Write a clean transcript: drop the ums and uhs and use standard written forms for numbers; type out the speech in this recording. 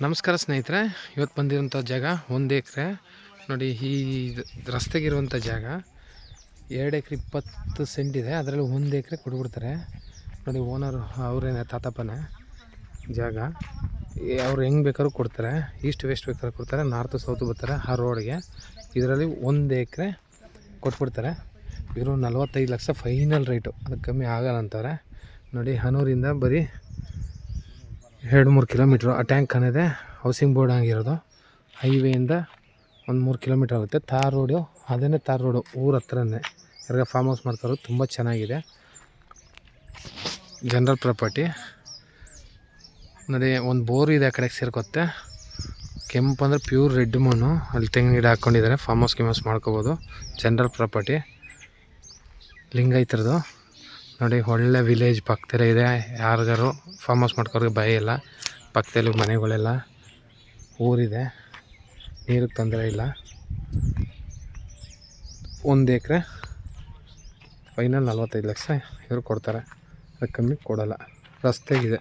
ನಮಸ್ಕಾರ ಸ್ನೇಹಿತರೆ, ಇವತ್ತು ಬಂದಿರೋಂಥ ಜಾಗ 1 ಎಕರೆ ನೋಡಿ. ಈ ರಸ್ತೆಗಿರುವಂಥ ಜಾಗ 2 ಎಕರೆ 20 ಸೆಂಟ್ ಇದೆ. ಅದರಲ್ಲಿ 1 ಎಕರೆ ಕೊಟ್ಬಿಡ್ತಾರೆ ನೋಡಿ. ಓನರ್ ಅವರೇನೆ, ತಾತಪ್ಪನೇ ಜಾಗ. ಅವ್ರು ಹೆಂಗೆ ಬೇಕಾದ್ರೂ ಕೊಡ್ತಾರೆ, ಈಸ್ಟ್ ವೆಸ್ಟ್ ಬೇಕಾದ್ರೂ ಕೊಡ್ತಾರೆ, ನಾರ್ತ್ ಸೌತ್ ಬರ್ತಾರೆ ಆ ರೋಡ್ಗೆ. ಇದರಲ್ಲಿ 1 ಎಕರೆ ಕೊಟ್ಬಿಡ್ತಾರೆ. ಇವರು 45 ಲಕ್ಷ ಫೈನಲ್ ರೇಟು, ಅದಕ್ಕೆ ಕಮ್ಮಿ ಆಗಲ್ಲ ಅಂತಾರೆ ನೋಡಿ. ಹನೂರಿಂದ ಬರೀ 2-3 ಕಿಲೋಮೀಟ್ರು. ಆ ಟ್ಯಾಂಕ್ ಅನ್ನೋದೇ ಹೌಸಿಂಗ್ ಬೋರ್ಡ್ ಆಗಿರೋದು. ಹೈವೇಯಿಂದ 1-3 ಕಿಲೋಮೀಟ್ರ್ ಆಗುತ್ತೆ. ತಾರ್ ರೋಡು, ಅದೇ ತಾರ್ ರೋಡು, ಊರ ಹತ್ರನೇ. ಯಾರಿಗೆ ಫಾರ್ಮ್ ಹೌಸ್ ಮಾಡ್ತಾರೋ ತುಂಬ ಚೆನ್ನಾಗಿದೆ. ಜನರಲ್ ಪ್ರಾಪರ್ಟಿ ನೋಡಿ. ಒಂದು ಬೋರ್ ಇದೆ, ಆ ಕಡೆಗೆ ಸೇರ್ಕೊತ್ತೆ. ಕೆಂಪು ಅಂದರೆ ಪ್ಯೂರ್ ರೆಡ್ ಮಣ್ಣು. ಅಲ್ಲಿ ತೆಂಗಿನ ಗಿಡ ಹಾಕ್ಕೊಂಡಿದ್ದಾರೆ. ಫಾರ್ಮ್ ಹೌಸ್ ಮಾಡ್ಕೋಬೋದು. ಜನರಲ್ ಪ್ರಾಪರ್ಟಿ ಲಿಂಗಾಯತರದು ನೋಡಿ. ಒಳ್ಳೆ ವಿಲೇಜ್ ಪಕ್ಕದಲ್ಲೇ ಇದೆ. ಯಾರಿಗಾರು ಫಾರ್ಮ್ ಹೌಸ್ ಮಾಡ್ಕೋರಿಗೆ ಭಯ ಇಲ್ಲ. ಪಕ್ಕದಲ್ಲಿ ಮನೆಗಳೆಲ್ಲ, ಊರಿದೆ, ನೀರಿಗೆ ತೊಂದರೆ ಇಲ್ಲ. 1 ಎಕರೆ ಫೈನಲ್ 45 ಲಕ್ಷ ಇವರು ಕೊಡ್ತಾರೆ, ಅದಕ್ಕೆ ಕಮ್ಮಿ ಕೊಡೋಲ್ಲ. ರಸ್ತೆಗಿದೆ.